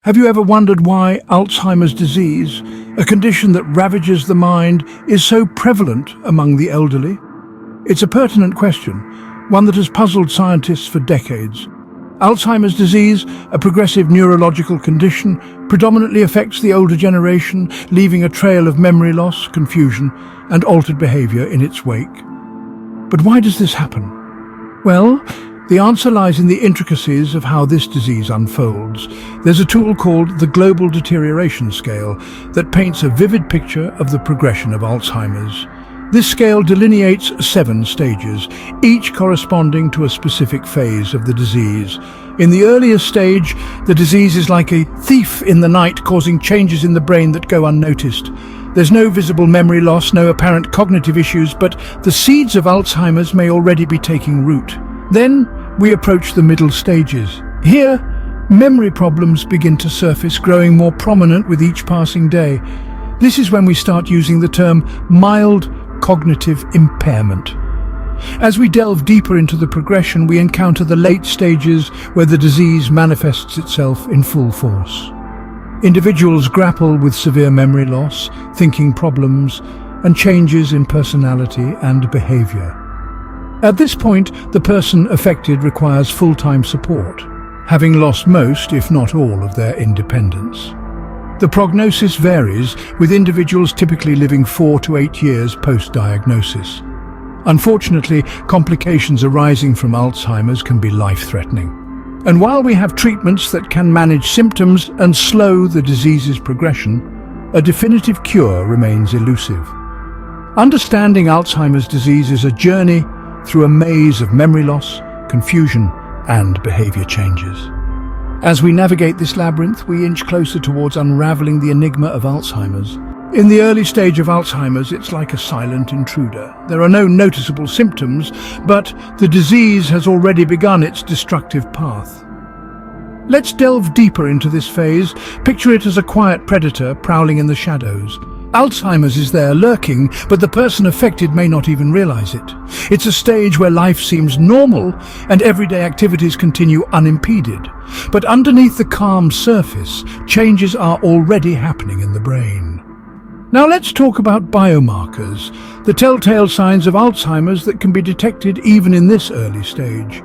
Have you ever wondered why Alzheimer's disease, a condition that ravages the mind, is so prevalent among the elderly? It's a pertinent question, one that has puzzled scientists for decades. Alzheimer's disease, a progressive neurological condition, predominantly affects the older generation, leaving a trail of memory loss, confusion, and altered behavior in its wake. But why does this happen? Well, the answer lies in the intricacies of how this disease unfolds. There's a tool called the Global Deterioration Scale that paints a vivid picture of the progression of Alzheimer's. This scale delineates 7 stages, each corresponding to a specific phase of the disease. In the earliest stage, the disease is like a thief in the night, causing changes in the brain that go unnoticed. There's no visible memory loss, no apparent cognitive issues, but the seeds of Alzheimer's may already be taking root. Then we approach the middle stages. Here, memory problems begin to surface, growing more prominent with each passing day. This is when we start using the term mild cognitive impairment. As we delve deeper into the progression, we encounter the late stages where the disease manifests itself in full force. Individuals grapple with severe memory loss, thinking problems, and changes in personality and behavior. At this point, the person affected requires full-time support, having lost most, if not all, of their independence. The prognosis varies, with individuals typically living 4 to 8 years post-diagnosis. Unfortunately, complications arising from Alzheimer's can be life-threatening. And while we have treatments that can manage symptoms and slow the disease's progression, a definitive cure remains elusive. Understanding Alzheimer's disease is a journey through a maze of memory loss, confusion, and behavior changes. As we navigate this labyrinth, we inch closer towards unraveling the enigma of Alzheimer's. In the early stage of Alzheimer's, it's like a silent intruder. There are no noticeable symptoms, but the disease has already begun its destructive path. Let's delve deeper into this phase. Picture it as a quiet predator prowling in the shadows. Alzheimer's is there lurking, but the person affected may not even realize it. It's a stage where life seems normal and everyday activities continue unimpeded. But underneath the calm surface, changes are already happening in the brain. Now let's talk about biomarkers, the telltale signs of Alzheimer's that can be detected even in this early stage.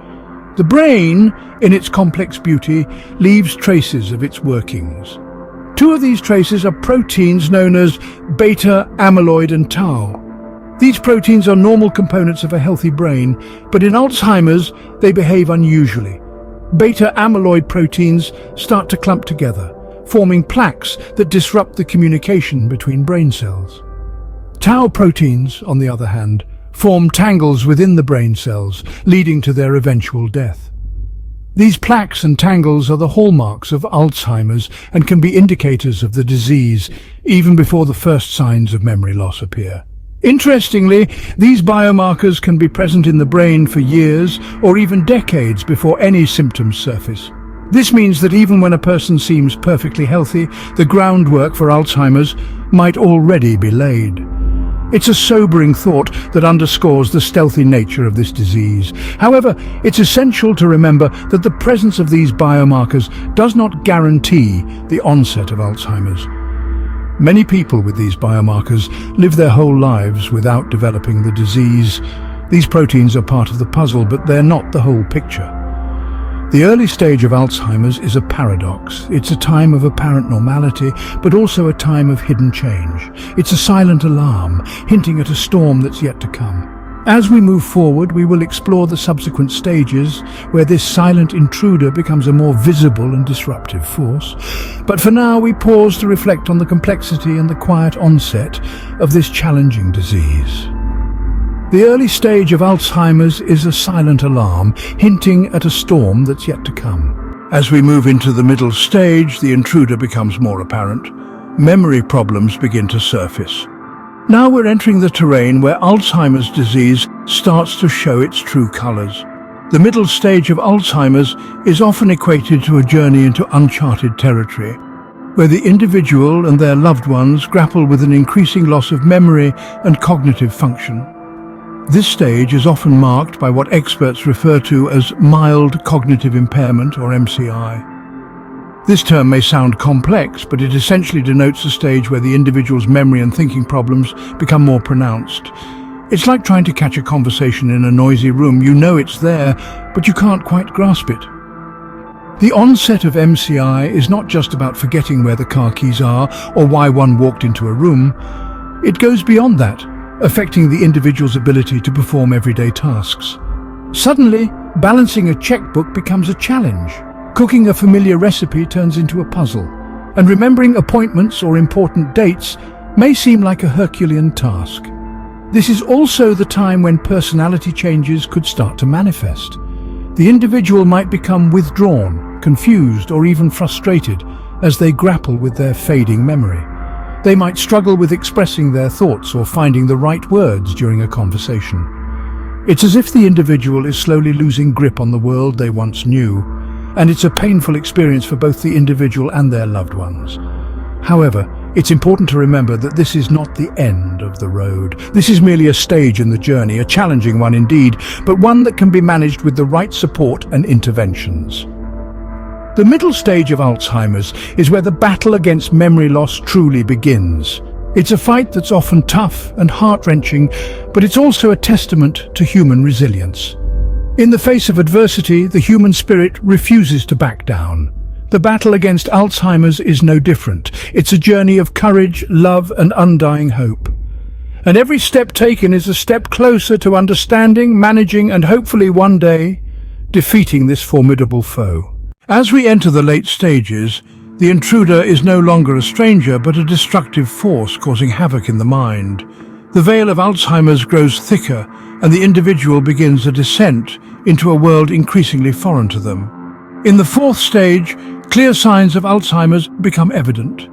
The brain, in its complex beauty, leaves traces of its workings. 2 of these traces are proteins known as beta amyloid and tau. These proteins are normal components of a healthy brain, but in Alzheimer's, they behave unusually. Beta amyloid proteins start to clump together, forming plaques that disrupt the communication between brain cells. Tau proteins, on the other hand, form tangles within the brain cells, leading to their eventual death. These plaques and tangles are the hallmarks of Alzheimer's and can be indicators of the disease even before the first signs of memory loss appear. Interestingly, these biomarkers can be present in the brain for years or even decades before any symptoms surface. This means that even when a person seems perfectly healthy, the groundwork for Alzheimer's might already be laid. It's a sobering thought that underscores the stealthy nature of this disease. However, it's essential to remember that the presence of these biomarkers does not guarantee the onset of Alzheimer's. Many people with these biomarkers live their whole lives without developing the disease. These proteins are part of the puzzle, but they're not the whole picture. The early stage of Alzheimer's is a paradox. It's a time of apparent normality, but also a time of hidden change. It's a silent alarm, hinting at a storm that's yet to come. As we move forward, we will explore the subsequent stages where this silent intruder becomes a more visible and disruptive force. But for now, we pause to reflect on the complexity and the quiet onset of this challenging disease. The early stage of Alzheimer's is a silent alarm, hinting at a storm that's yet to come. As we move into the middle stage, the intruder becomes more apparent. Memory problems begin to surface. Now we're entering the terrain where Alzheimer's disease starts to show its true colors. The middle stage of Alzheimer's is often equated to a journey into uncharted territory, where the individual and their loved ones grapple with an increasing loss of memory and cognitive function. This stage is often marked by what experts refer to as mild cognitive impairment, or MCI. This term may sound complex, but it essentially denotes a stage where the individual's memory and thinking problems become more pronounced. It's like trying to catch a conversation in a noisy room. You know it's there, but you can't quite grasp it. The onset of MCI is not just about forgetting where the car keys are or why one walked into a room. It goes beyond that, affecting the individual's ability to perform everyday tasks. Suddenly, balancing a checkbook becomes a challenge. Cooking a familiar recipe turns into a puzzle, and remembering appointments or important dates may seem like a Herculean task. This is also the time when personality changes could start to manifest. The individual might become withdrawn, confused, or even frustrated as they grapple with their fading memory. They might struggle with expressing their thoughts or finding the right words during a conversation. It's as if the individual is slowly losing grip on the world they once knew, and it's a painful experience for both the individual and their loved ones. However, it's important to remember that this is not the end of the road. This is merely a stage in the journey, a challenging one indeed, but one that can be managed with the right support and interventions. The middle stage of Alzheimer's is where the battle against memory loss truly begins. It's a fight that's often tough and heart-wrenching, but it's also a testament to human resilience. In the face of adversity, the human spirit refuses to back down. The battle against Alzheimer's is no different. It's a journey of courage, love, and undying hope. And every step taken is a step closer to understanding, managing, and hopefully one day, defeating this formidable foe. As we enter the late stages, the intruder is no longer a stranger, but a destructive force causing havoc in the mind. The veil of Alzheimer's grows thicker, and the individual begins a descent into a world increasingly foreign to them. In the fourth stage, clear signs of Alzheimer's become evident.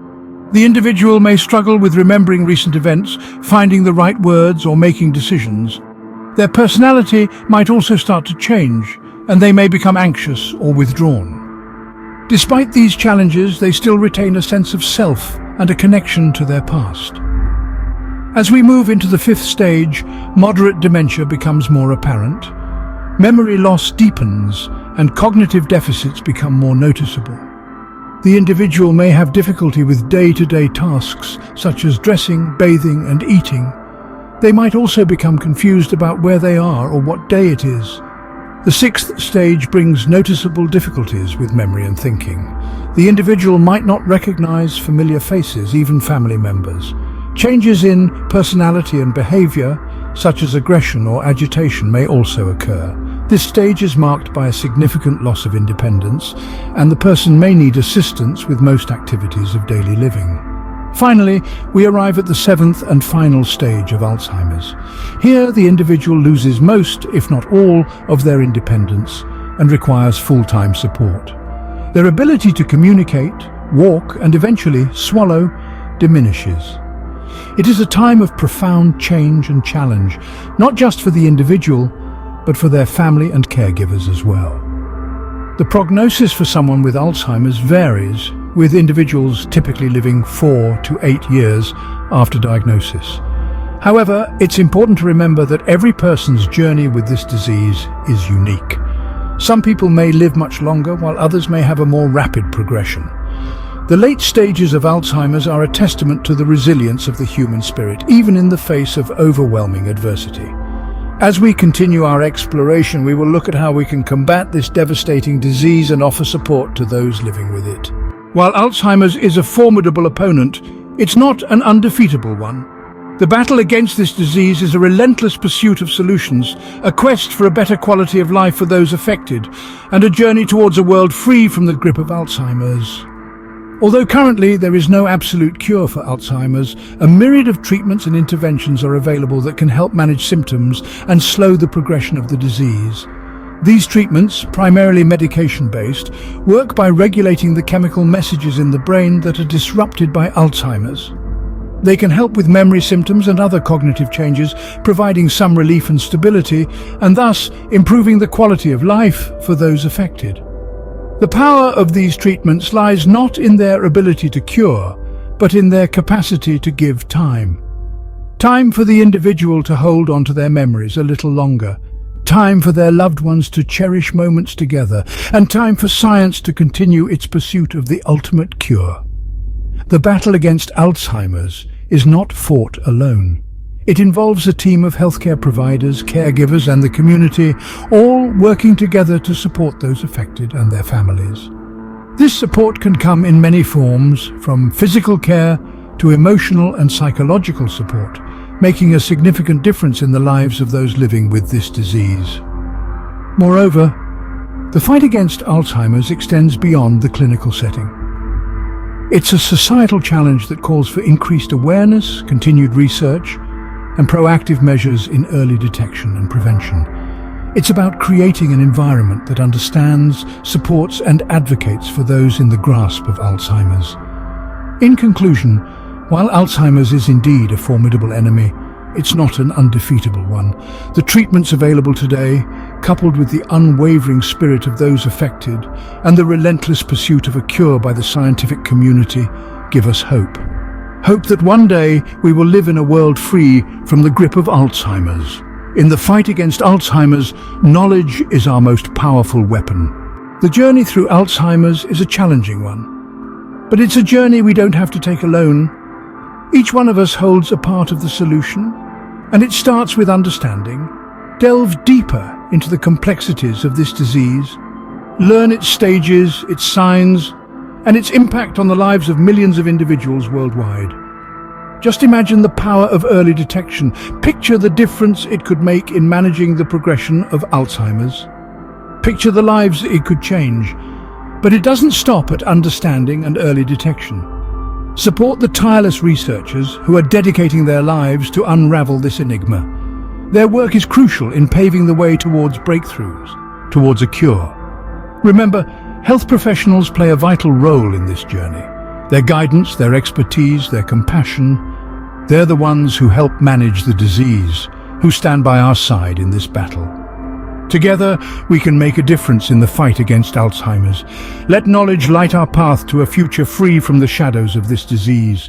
The individual may struggle with remembering recent events, finding the right words, or making decisions. Their personality might also start to change, and they may become anxious or withdrawn. Despite these challenges, they still retain a sense of self and a connection to their past. As we move into the fifth stage, moderate dementia becomes more apparent. Memory loss deepens, and cognitive deficits become more noticeable. The individual may have difficulty with day-to-day tasks, such as dressing, bathing, and eating. They might also become confused about where they are or what day it is. The sixth stage brings noticeable difficulties with memory and thinking. The individual might not recognize familiar faces, even family members. Changes in personality and behavior, such as aggression or agitation, may also occur. This stage is marked by a significant loss of independence, and the person may need assistance with most activities of daily living. Finally, we arrive at the seventh and final stage of Alzheimer's. Here, the individual loses most, if not all, of their independence and requires full-time support. Their ability to communicate, walk, and eventually swallow diminishes. It is a time of profound change and challenge, not just for the individual, but for their family and caregivers as well. The prognosis for someone with Alzheimer's varies, with individuals typically living 4 to 8 years after diagnosis. However, it's important to remember that every person's journey with this disease is unique. Some people may live much longer, while others may have a more rapid progression. The late stages of Alzheimer's are a testament to the resilience of the human spirit, even in the face of overwhelming adversity. As we continue our exploration, we will look at how we can combat this devastating disease and offer support to those living with it. While Alzheimer's is a formidable opponent, it's not an undefeatable one. The battle against this disease is a relentless pursuit of solutions, a quest for a better quality of life for those affected, and a journey towards a world free from the grip of Alzheimer's. Although currently there is no absolute cure for Alzheimer's, a myriad of treatments and interventions are available that can help manage symptoms and slow the progression of the disease. These treatments, primarily medication-based, work by regulating the chemical messages in the brain that are disrupted by Alzheimer's. They can help with memory symptoms and other cognitive changes, providing some relief and stability, and thus improving the quality of life for those affected. The power of these treatments lies not in their ability to cure, but in their capacity to give time. Time for the individual to hold on to their memories a little longer, time for their loved ones to cherish moments together, and time for science to continue its pursuit of the ultimate cure. The battle against Alzheimer's is not fought alone. It involves a team of healthcare providers, caregivers, and the community, all working together to support those affected and their families. This support can come in many forms, from physical care to emotional and psychological support, making a significant difference in the lives of those living with this disease. Moreover, the fight against Alzheimer's extends beyond the clinical setting. It's a societal challenge that calls for increased awareness, continued research, and proactive measures in early detection and prevention. It's about creating an environment that understands, supports, and advocates for those in the grasp of Alzheimer's. In conclusion, while Alzheimer's is indeed a formidable enemy, it's not an undefeatable one. The treatments available today, coupled with the unwavering spirit of those affected and the relentless pursuit of a cure by the scientific community, give us hope. Hope that one day we will live in a world free from the grip of Alzheimer's. In the fight against Alzheimer's, knowledge is our most powerful weapon. The journey through Alzheimer's is a challenging one, but it's a journey we don't have to take alone. Each one of us holds a part of the solution, and it starts with understanding. Delve deeper into the complexities of this disease, learn its stages, its signs, and its impact on the lives of millions of individuals worldwide. Just imagine the power of early detection. Picture the difference it could make in managing the progression of Alzheimer's. Picture the lives it could change. But it doesn't stop at understanding and early detection. Support the tireless researchers who are dedicating their lives to unravel this enigma. Their work is crucial in paving the way towards breakthroughs, towards a cure. Remember, health professionals play a vital role in this journey. Their guidance, their expertise, their compassion, they're the ones who help manage the disease, who stand by our side in this battle. Together, we can make a difference in the fight against Alzheimer's. Let knowledge light our path to a future free from the shadows of this disease.